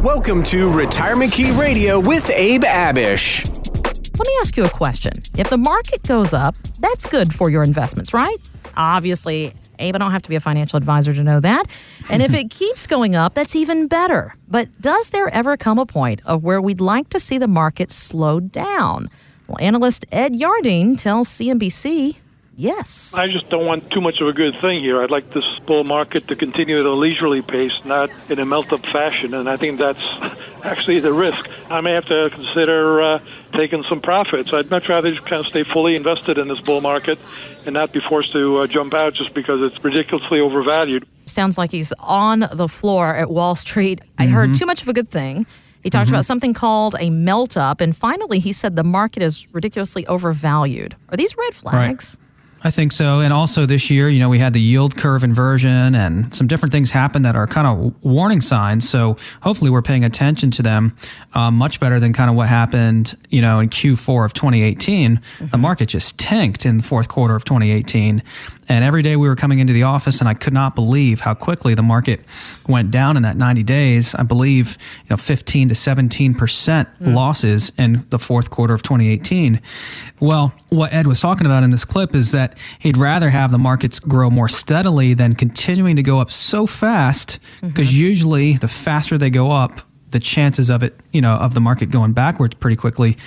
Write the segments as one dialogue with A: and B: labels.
A: Welcome to Retirement Key Radio with Abe Abish.
B: Let me ask you a question. If the market goes up, that's good for your investments, right? Obviously, Abe, I don't have to be a financial advisor to know that. And if it keeps going up, that's even better. But does there ever come a point of where we'd like to see the market slow down? Well, analyst Ed Yarding tells CNBC, yes.
C: I just don't want too much of a good thing here. I'd like this bull market to continue at a leisurely pace, not in a melt-up fashion, and I think that's actually the risk. I may have to consider taking some profits. I'd much rather just kind of stay fully invested in this bull market and not be forced to jump out just because it's ridiculously overvalued.
B: Sounds like he's on the floor at Wall Street. I heard too much of a good thing. He talked about something called a melt-up, and finally he said the market is ridiculously overvalued. Are these red flags?
D: Right. I think so. And also this year, we had the yield curve inversion and some different things happen that are kind of warning signs. So hopefully we're paying attention to them much better than kind of what happened, in Q4 of 2018. The market just tanked in the fourth quarter of 2018. And every day we were coming into the office and I could not believe how quickly the market went down in that 90 days. I believe, 15 to 17% losses in the fourth quarter of 2018. Well, what Ed was talking about in this clip is that he'd rather have the markets grow more steadily than continuing to go up so fast, because usually the faster they go up, the chances of it, of the market going backwards pretty quickly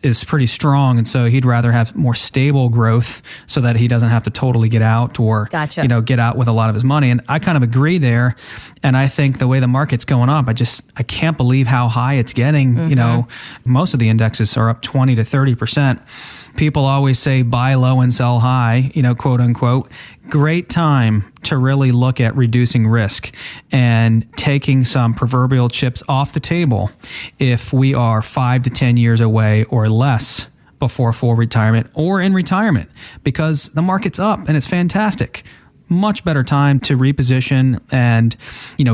D: is pretty strong. And so he'd rather have more stable growth so that he doesn't have to totally get out or, get out with a lot of his money. And I kind of agree there. And I think the way the market's going up, I can't believe how high it's getting. Most of the indexes are up 20 to 30%. People always say buy low and sell high, quote unquote. Great time to really look at reducing risk and taking some proverbial chips off the table if we are 5 to 10 years away or less before full retirement or in retirement, because the market's up and it's fantastic. Much better time to reposition and,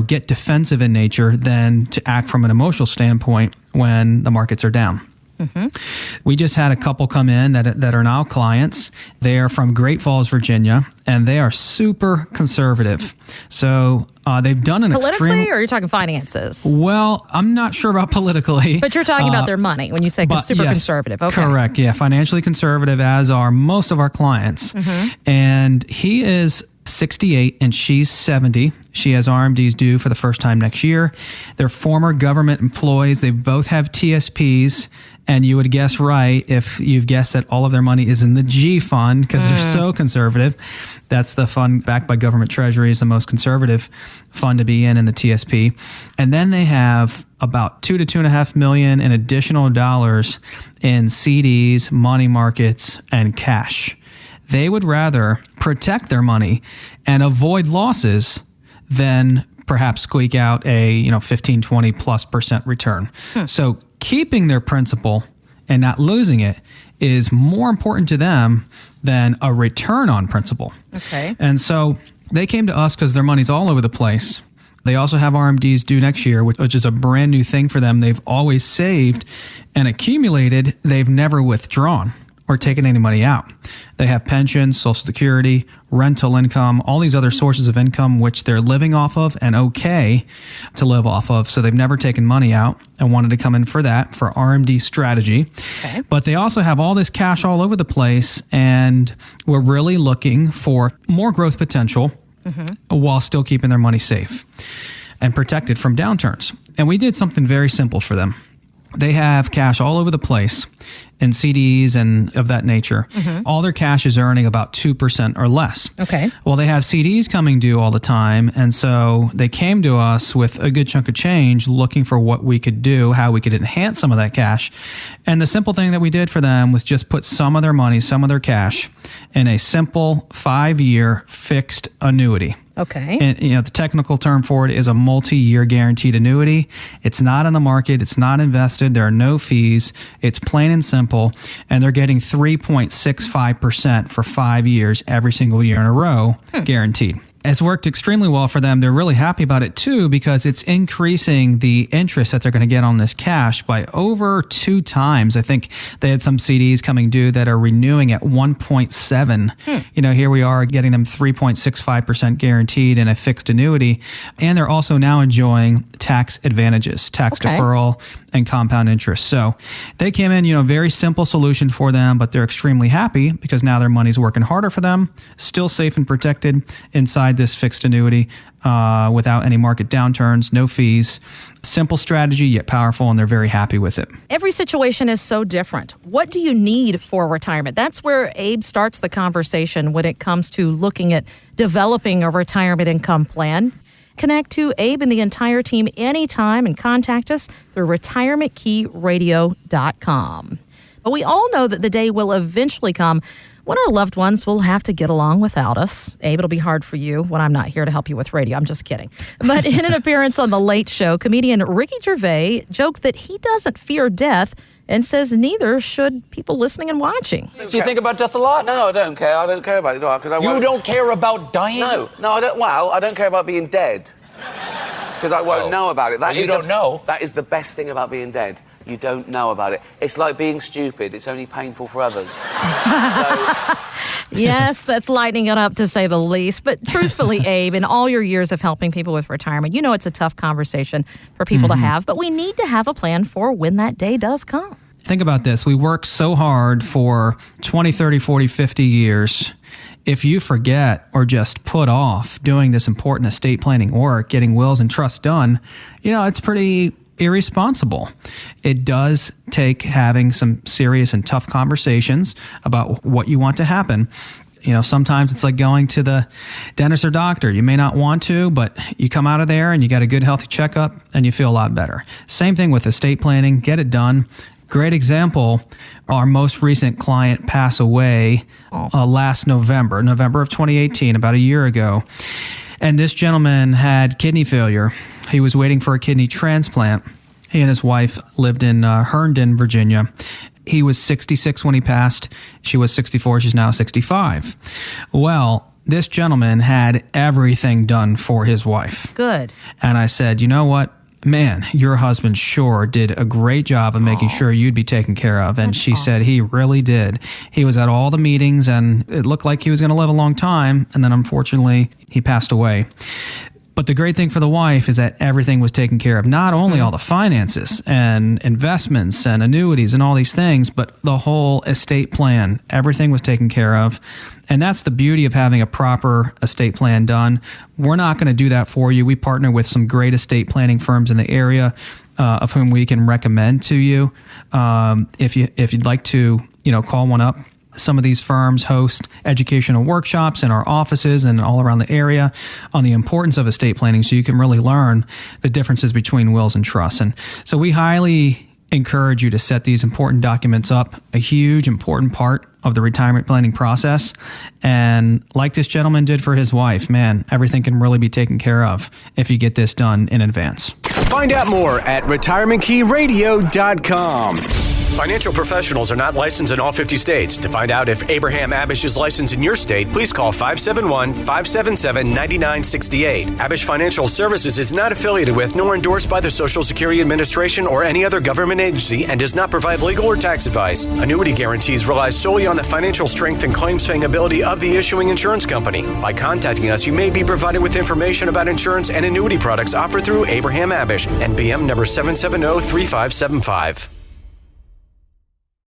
D: get defensive in nature than to act from an emotional standpoint when the markets are down. We just had a couple come in that are now clients. They are from Great Falls, Virginia, and they are super conservative. So they've done an
B: politically, or you're talking finances?
D: Well, I'm not sure about politically.
B: But you're talking about their money when you say super conservative. Okay.
D: Correct. Yeah, financially conservative, as are most of our clients. And he is 68 and she's 70. She has RMDs due for the first time next year. They're former government employees. They both have TSPs. And you would guess right if you've guessed that all of their money is in the G fund because they're so conservative. That's the fund backed by government treasuries, the most conservative fund to be in the TSP. And then they have about $2 to $2.5 million in additional dollars in CDs, money markets, and cash. They would rather protect their money and avoid losses than perhaps squeak out a 15, 20 plus % return. So keeping their principal and not losing it is more important to them than a return on principal.
B: Okay.
D: And so they came to us because their money's all over the place. They also have RMDs due next year, which is a brand new thing for them. They've always saved and accumulated. They've never withdrawn or taken any money out. They have pensions, Social Security, rental income, all these other sources of income which they're living off of and okay to live off of. So they've never taken money out and wanted to come in for that, for RMD strategy. Okay. But they also have all this cash all over the place, and we're really looking for more growth potential while still keeping their money safe and protected from downturns. And we did something very simple for them. They have cash all over the place in CDs and of that nature. All their cash is earning about 2% or less.
B: Okay.
D: Well, they have CDs coming due all the time. And so they came to us with a good chunk of change looking for what we could do, how we could enhance some of that cash. And the simple thing that we did for them was just put some of their money, some of their cash in a simple 5-year fixed annuity.
B: Okay.
D: And, the technical term for it is a multi-year guaranteed annuity. It's not in the market. It's not invested. There are no fees. It's plain and simple. And they're getting 3.65% for 5 years every single year in a row, guaranteed. has worked extremely well for them. They're really happy about it too because it's increasing the interest that they're going to get on this cash by over 2 times. I think they had some CDs coming due that are renewing at 1.7. You know, here we are getting them 3.65% guaranteed in a fixed annuity. And they're also now enjoying tax advantages, tax deferral and compound interest. So they came in, you know, very simple solution for them, but they're extremely happy because now their money's working harder for them, still safe and protected inside this fixed annuity without any market downturns, no fees. Simple strategy, yet powerful, and they're very happy with it.
B: Every situation is so different. What do you need for retirement? That's where Abe starts the conversation when it comes to looking at developing a retirement income plan. Connect to Abe and the entire team anytime and contact us through retirementkeyradio.com. But we all know that the day will eventually come when our loved ones will have to get along without us. Abe, it'll be hard for you when I'm not here to help you with radio. I'm just kidding. But in an appearance on The Late Show, comedian Ricky Gervais joked that he doesn't fear death and says neither should people listening and watching.
E: Do you think about death a lot?
F: No, I don't care. I don't care about it, because
E: You don't care about dying?
F: No, I don't. Well, I don't care about being dead because I won't know about it.
E: You don't know.
F: That is the best thing about being dead. You don't know about it. It's like being stupid. It's only painful for others.
B: Yes, that's lightening it up to say the least. But truthfully, Abe, in all your years of helping people with retirement, you know it's a tough conversation for people to have, but we need to have a plan for when that day does come.
D: Think about this. We work so hard for 20, 30, 40, 50 years. If you forget or just put off doing this important estate planning work, getting wills and trusts done, you know, it's pretty irresponsible. It does take having some serious and tough conversations about what you want to happen. You know, sometimes it's like going to the dentist or doctor. You may not want to, but you come out of there and you got a good, healthy checkup and you feel a lot better. Same thing with estate planning. Get it done. Great example, our most recent client passed away last November of 2018, about a year ago. And this gentleman had kidney failure. He was waiting for a kidney transplant. He and his wife lived in Herndon, Virginia. He was 66 when he passed. She was 64. She's now 65. Well, this gentleman had everything done for his wife.
B: Good.
D: And I said, you know what? Man, your husband sure did a great job of making sure you'd be taken care of. And she said he really did. He was at all the meetings and it looked like he was going to live a long time. And then unfortunately, he passed away. But the great thing for the wife is that everything was taken care of. Not only all the finances and investments and annuities and all these things, but the whole estate plan. Everything was taken care of. And that's the beauty of having a proper estate plan done. We're not going to do that for you. We partner with some great estate planning firms in the area of whom we can recommend to you. If you'd like to, you know, call one up. Some of these firms host educational workshops in our offices and all around the area on the importance of estate planning so you can really learn the differences between wills and trusts. And so we highly encourage you to set these important documents up, a huge important part of the retirement planning process. And like this gentleman did for his wife, man, everything can really be taken care of if you get this done in advance.
A: Find out more at retirementkeyradio.com.
G: Financial professionals are not licensed in all 50 states. To find out if Abraham Abish is licensed in your state, please call 571-577-9968. Abish Financial Services is not affiliated with nor endorsed by the Social Security Administration or any other government agency and does not provide legal or tax advice. Annuity guarantees rely solely on the financial strength and claims-paying ability of the issuing insurance company. By contacting us, you may be provided with information about insurance and annuity products offered through Abraham Abish, NBM number 7703575.